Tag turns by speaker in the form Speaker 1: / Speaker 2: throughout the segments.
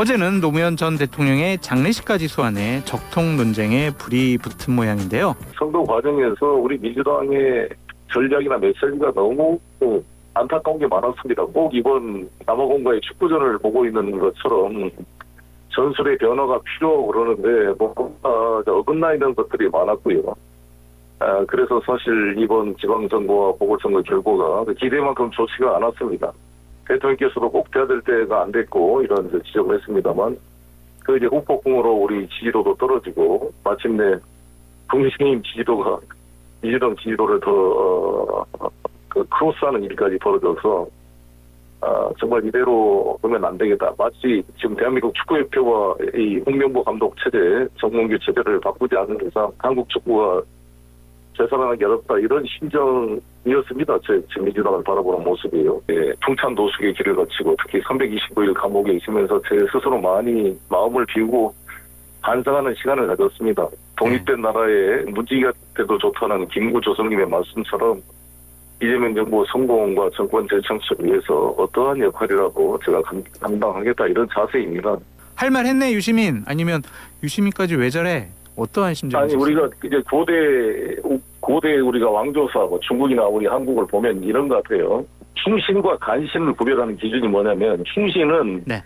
Speaker 1: 어제는 노무현 전 대통령의 장례식까지 소환해 적통 논쟁에 불이 붙은 모양인데요.
Speaker 2: 선거 과정에서 우리 민주당의 전략이나 메시지가 너무 안타까운 게 많았습니다. 꼭 이번 남아공과의 축구전을 보고 있는 것처럼 전술의 변화가 필요하고 그러는데 어긋나 있는 것들이 많았고요. 그래서 사실 이번 지방선거와 보궐선거 결과가 기대만큼 좋지가 않았습니다. 대통령께서도 꼭 돼야 될 때가 안 됐고 이런 지적을 했습니다만 그 이제 후폭풍으로 우리 지지도도 떨어지고 마침내 국민의힘 지지도가 민주당 지지도를 더 크로스하는 일까지 벌어져서 정말 이대로 보면 안 되겠다. 마치 지금 대한민국 축구협회와 이 홍명보 감독 체제, 정몽규 체제를 바꾸지 않는 이상 한국 축구가 되살아나기 어렵다 이런 심정이었습니다. 제 민주당을 바라보는 모습이에요. 예, 풍찬 노숙의 길을 거치고 특히 329일 감옥에 있으면서 제 스스로 많이 마음을 비우고 반성하는 시간을 가졌습니다. 독립된 나라에 무지개가 돼도 좋다는 김구 조선님의 말씀처럼 이재명 정부 성공과 정권 재창출을 위해서 어떠한 역할이라도 제가 감당하겠다 이런 자세입니다.
Speaker 1: 할 말 했네 유시민. 아니면 유시민까지 왜 저래? 어떠한 심정이세요?
Speaker 2: 아니 우리가 이제 고대 우리가 왕조사하고 중국이나 우리 한국을 보면 이런 것 같아요. 충신과 간신을 구별하는 기준이 뭐냐면 충신은
Speaker 1: 네.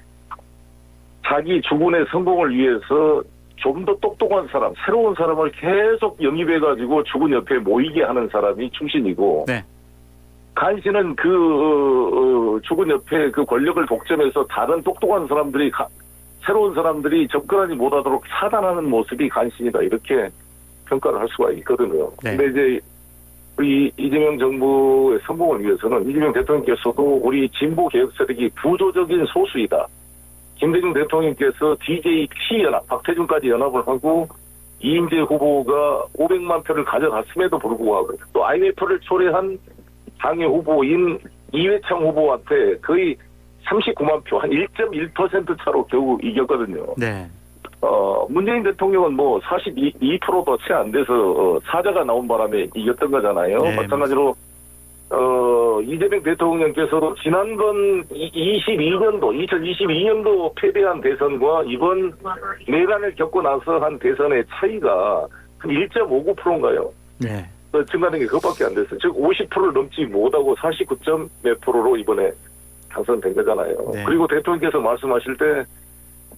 Speaker 2: 자기 주군의 성공을 위해서 좀 더 똑똑한 사람, 새로운 사람을 계속 영입해가지고 주군 옆에 모이게 하는 사람이 충신이고
Speaker 1: 네.
Speaker 2: 간신은 주군 옆에 그 권력을 독점해서 다른 똑똑한 사람들이 새로운 사람들이 접근하지 못하도록 차단하는 모습이 간신이다 이렇게 평가를 할 수가 있거든요.
Speaker 1: 네.
Speaker 2: 근데 이제 우리 이재명 정부의 성공을 위해서는 이재명 대통령께서도 우리 진보 개혁 세력이 구조적인 소수이다. 김대중 대통령께서 DJ 연합, 박태준까지 연합을 하고 이인재 후보가 500만 표를 가져갔음에도 불구하고 또 IMF를 초래한 당의 후보인 이회창 후보한테 거의 39만 표, 한 1.1% 차로 겨우 이겼거든요.
Speaker 1: 네.
Speaker 2: 문재인 대통령은 뭐 42%도 채 안 돼서 사자가 나온 바람에 이겼던 거잖아요.
Speaker 1: 네,
Speaker 2: 마찬가지로 이재명 대통령께서도 지난번 2022년도 패배한 대선과 이번 내란을 겪고 나서 한 대선의 차이가 한 1.59%인가요?
Speaker 1: 네.
Speaker 2: 증가된 게 그것밖에 안 됐어요. 즉 50%를 넘지 못하고 49점 몇 프로로 이번에 당선된 거잖아요.
Speaker 1: 네.
Speaker 2: 그리고 대통령께서 말씀하실 때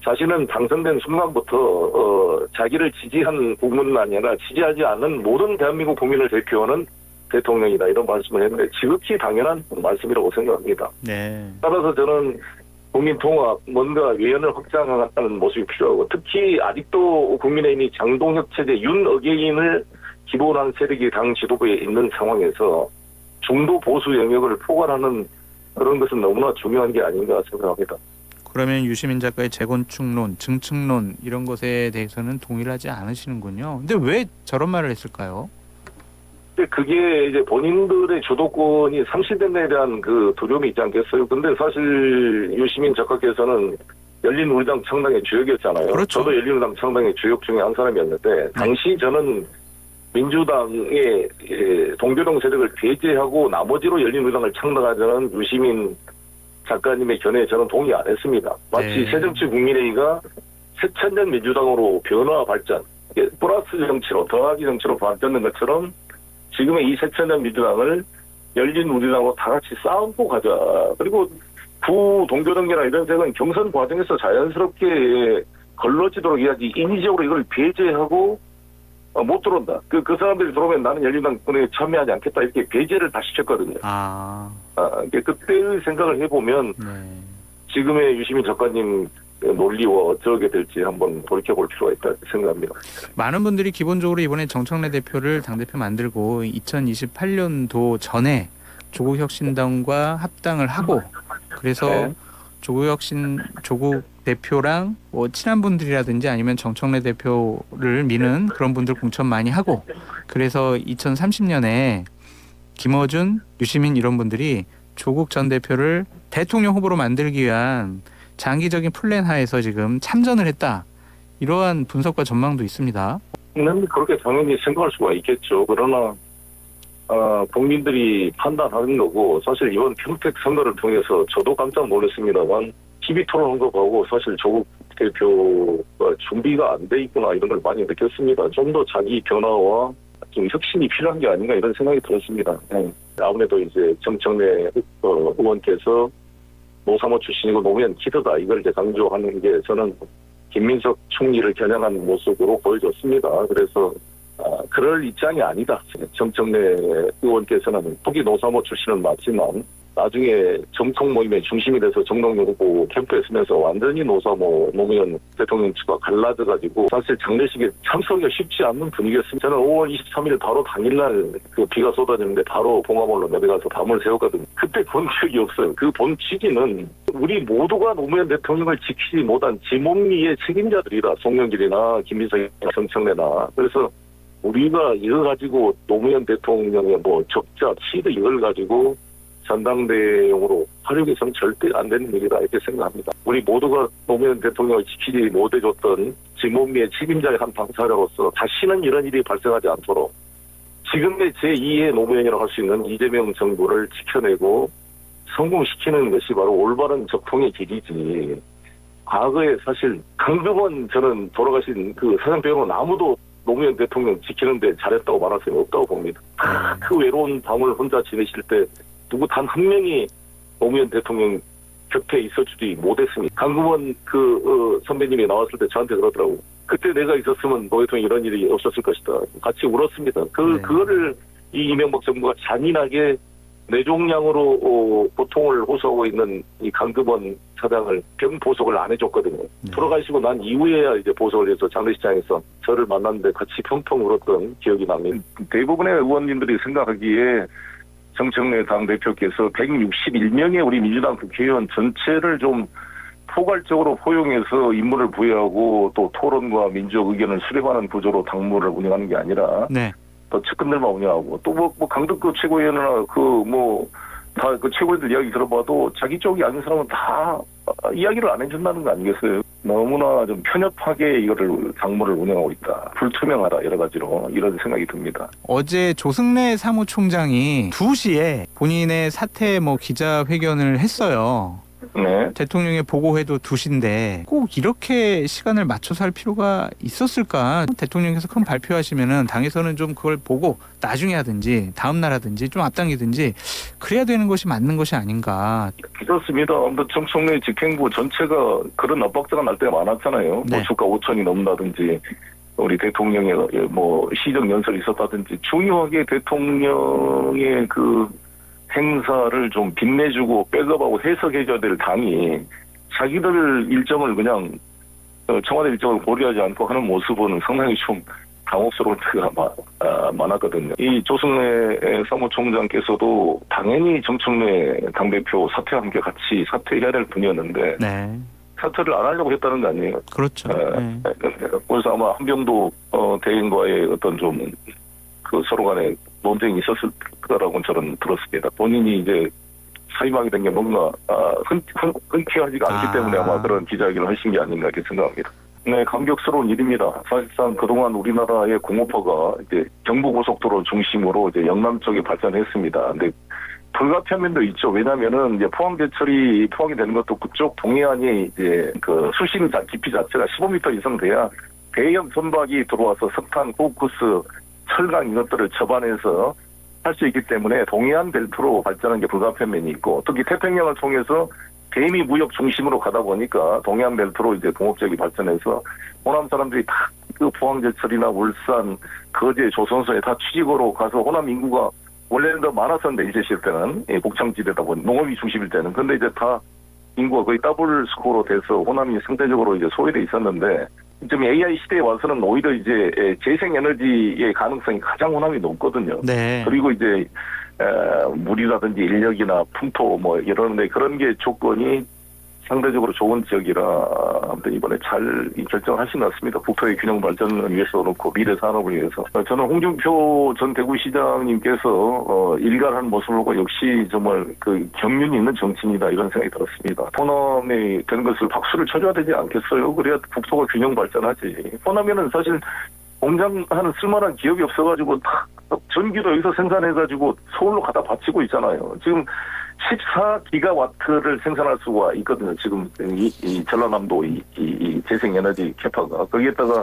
Speaker 2: 자신은 당선된 순간부터 자기를 지지한 국민은 아니라 지지하지 않는 모든 대한민국 국민을 대표하는 대통령이다 이런 말씀을 했는데 지극히 당연한 말씀이라고 생각합니다.
Speaker 1: 네.
Speaker 2: 따라서 저는 국민 통합, 뭔가 외연을 확장하는 모습이 필요하고 특히 아직도 국민의힘이 장동혁 체제 윤어게인을 기본한 세력이 당 지도부에 있는 상황에서 중도 보수 영역을 포괄하는 그런 것은 너무나 중요한 게 아닌가 생각합니다.
Speaker 1: 그러면 유시민 작가의 재건축론, 증축론 이런 것에 대해서는 동일하지 않으시는군요. 근데 왜 저런 말을 했을까요?
Speaker 2: 근데 그게 이제 본인들의 주도권이 상실된 데에 대한 그 두려움이 있지 않겠어요? 근데 사실 유시민 작가께서는 열린우리당 창당의 주역이었잖아요.
Speaker 1: 그렇죠.
Speaker 2: 저도 열린우리당 창당의 주역 중에 한 사람이었는데 당시 저는 민주당의 동교동 세력을 배제하고 나머지로 열린우리당을 창당하자는 유시민 작가님의 견해에 저는 동의 안 했습니다. 마치
Speaker 1: 네.
Speaker 2: 새정치국민회의가 새천년 민주당으로 변화 발전, 플러스 정치로 더하기 정치로 발전된 것처럼 지금의 이 새천년 민주당을 열린우리당으로 다 같이 싸움고 가자. 그리고 부동교동계나 이런 세력은 경선 과정에서 자연스럽게 걸러지도록 해야지 인위적으로 이걸 배제하고 못 들어온다. 그 사람들이 들어오면 나는 열린우리당에 참여하지 않겠다 이렇게 배제를 다 시켰거든요. 그때의 생각을 해보면
Speaker 1: 네.
Speaker 2: 지금의 유시민 작가님 논리와 어쩌게 될지 한번 돌이켜볼 필요가 있다 생각합니다.
Speaker 1: 많은 분들이 기본적으로 이번에 정청래 대표를 당대표 만들고 2028년도 전에 조국혁신당과 합당을 하고 그래서
Speaker 2: 네.
Speaker 1: 조국 대표랑 뭐 친한 분들이라든지 아니면 정청래 대표를 미는 그런 분들 공천 많이 하고 그래서 2030년에 김어준, 유시민 이런 분들이 조국 전 대표를 대통령 후보로 만들기 위한 장기적인 플랜 하에서 지금 참전을 했다. 이러한 분석과 전망도 있습니다.
Speaker 2: 그렇게 당연히 생각할 수가 있겠죠. 그러나 국민들이 판단하는 거고 사실 이번 평택 선거를 통해서 저도 깜짝 놀랐습니다만 TV 토론한 거 보고 사실 조국 대표가 준비가 안 돼 있구나 이런 걸 많이 느꼈습니다. 좀 더 자기 변화와 좀 혁신이 필요한 게 아닌가 이런 생각이 들었습니다. 아무래도 이제 정청래 의원께서 노사모 출신이고 노무현 키드다 이걸 이제 강조하는 게 저는 김민석 총리를 겨냥한 모습으로 보여졌습니다. 그래서 그럴 입장이 아니다. 정청래 의원께서는 초기 노사모 출신은 맞지만 나중에 정통 모임의 중심이 돼서 정동영 후보 캠프에 서면서 완전히 노사모 노무현 대통령 측과 갈라져가지고 사실 장례식에 참석하기가 쉽지 않는 분위기였습니다. 저는 5월 23일 바로 당일날 그 비가 쏟아지는데 바로 봉화몰로 내려가서 밤을 새웠거든요. 그때 본 기억이 없어요. 그 본 취지는 우리 모두가 노무현 대통령을 지키지 못한 지몸리의 책임자들이다. 송영길이나 김민석이나 정청래나. 그래서 우리가 이거 가지고 노무현 대통령의 뭐 적자, 치드 이걸 가지고 전당대용으로 활용해서는 절대 안 되는 일이다 이렇게 생각합니다. 우리 모두가 노무현 대통령을 지키지 못해줬던 지몸리의 책임자의 한 당사자로서 다시는 이런 일이 발생하지 않도록 지금의 제2의 노무현이라고 할 수 있는 이재명 정부를 지켜내고 성공시키는 것이 바로 올바른 적통의 길이지. 과거에 사실 강병원 저는 돌아가신 그 사장병원 아무도 노무현 대통령 지키는데 잘했다고 말할 수 없다고 봅니다. 그 외로운 밤을 혼자 지내실 때 누구 단 한 명이 노무현 대통령 곁에 있어주지 못했습니다. 강금원 선배님이 나왔을 때 저한테 그러더라고. 그때 내가 있었으면 노 대통령 이런 일이 없었을 것이다. 같이 울었습니다. 그거를 이 이명박 정부가 잔인하게 뇌종양으로 고통을 호소하고 있는 이 강금원 사장을 병 보석을 안 해줬거든요. 돌아가시고 난 이후에야 이제 보석을 해서 장례식장에서 저를 만났는데 같이 펑펑 울었던 기억이 납니다. 대부분의 의원님들이 생각하기에 정청래 당대표께서 161명의 우리 민주당 국회의원 전체를 좀 포괄적으로 포용해서 임무를 부여하고 또 토론과 민주적 의견을 수렴하는 구조로 당무를 운영하는 게 아니라 또 측근들만 운영하고 또 뭐 강덕구 최고위원이나 다 그 최고위원들 이야기 들어봐도 자기 쪽이 아닌 사람은 다 이야기를 안 해준다는 거 아니겠어요? 너무나 좀 편협하게 이거를 당무를 운영하고 있다. 불투명하다 여러 가지로 이런 생각이 듭니다.
Speaker 1: 어제 조승래 사무총장이 2시에 본인의 사퇴 기자회견을 했어요.
Speaker 2: 네.
Speaker 1: 대통령의 보고회도 2시인데 꼭 이렇게 시간을 맞춰서 할 필요가 있었을까? 대통령께서 큰 발표하시면은 당에서는 좀 그걸 보고 나중에 하든지 다음 날 하든지 좀 앞당기든지 그래야 되는 것이 맞는 것이 아닌가.
Speaker 2: 그렇습니다. 아무튼 정청래 직행부 전체가 그런 압박자가 날 때가 많았잖아요.
Speaker 1: 네.
Speaker 2: 주가 5천이 넘는다든지 우리 대통령의 시정 연설이 있었다든지 중요하게 대통령의 그 행사를 좀 빛내주고 백업하고 해석해줘야 될 당이 자기들 일정을 그냥 청와대 일정을 고려하지 않고 하는 모습은 상당히 좀 당혹스러운 때가 많았거든요. 이 조승래 사무총장께서도 당연히 정청래 당대표 사퇴와 함께 같이 사퇴해야 될 분이었는데 사퇴를 안 하려고 했다는 거 아니에요?
Speaker 1: 그렇죠.
Speaker 2: 그래서 아마 한병도 대행과의 어떤 좀 서로 간에 논쟁이 있었을 거라고 저는 들었습니다. 본인이 이제 사임하게 된 게 뭔가 흔쾌하지가 않기 때문에 아마 그런 기자회견을 하신 게 아닌가 이렇게 생각합니다. 네, 감격스러운 일입니다. 사실상 그동안 우리나라의 공업화가 이제 경부고속도로 중심으로 이제 영남 쪽에 발전했습니다. 근데 불가피한 도 있죠. 왜냐면은 이제 포항제철이 포항이 되는 것도 그쪽 동해안이 이제 그 수심 깊이 자체가 15m 이상 돼야 대형 선박이 들어와서 석탄, 코크스, 철강 이것들을 접안해서 할 수 있기 때문에 동해안 벨트로 발전한 게 불가피한 면이 있고 특히 태평양을 통해서 대미 무역 중심으로 가다 보니까 동해안 벨트로 이제 동업적이 발전해서 호남 사람들이 다 그 포항제철이나 울산, 거제, 조선소에 다 취직으로 가서 호남 인구가 원래는 더 많았었는데 이제 시절 때는 곡창지대다 보니 농업이 중심일 때는 근데 이제 다 인구가 거의 더블 스코어로 돼서 호남이 상대적으로 이제 소외돼 있었는데 지금 AI 시대에 와서는 오히려 이제 재생에너지의 가능성이 가장 호남이 높거든요. 그리고 이제 물이라든지 인력이나 풍토 이러는데 그런 게 조건이 상대적으로 좋은 지역이라 아무튼 이번에 잘 결정하신 것 같습니다. 국토의 균형 발전을 위해서 놓고 미래 산업을 위해서. 저는 홍준표 전 대구시장님께서 일갈한 모습을 보고 역시 정말 그 경륜이 있는 정치인이다 이런 생각이 들었습니다. 호남이 된 것을 박수를 쳐줘야 되지 않겠어요? 그래야 국토가 균형 발전하지. 호남에는 사실 공장 하는 쓸만한 기업이 없어가지고 다 전기도 여기서 생산해가지고 서울로 갖다 바치고 있잖아요. 지금 14기가와트를 생산할 수가 있거든요. 지금 이 전라남도 이 재생에너지 캐파가. 거기에다가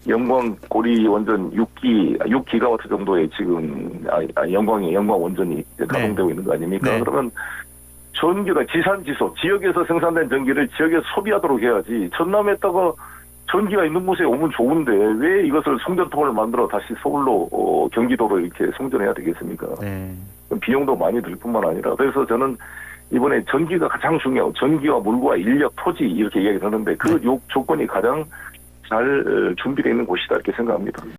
Speaker 2: 영광 고리 원전 6기가와트 정도의 지금 영광 원전이 이제 가동되고 있는 거 아닙니까?
Speaker 1: 네.
Speaker 2: 그러면 전기가 지산지소 지역에서 생산된 전기를 지역에서 소비하도록 해야지. 전남에다가 전기가 있는 곳에 오면 좋은데 왜 이것을 송전통을 만들어 다시 서울로 경기도로 이렇게 송전해야 되겠습니까?
Speaker 1: 네.
Speaker 2: 비용도 많이 들 뿐만 아니라 그래서 저는 이번에 전기가 가장 중요하고 전기와 물과 인력, 토지 이렇게 이야기를 하는데 그 조건이 가장 잘 준비되어 있는 곳이다 이렇게 생각합니다.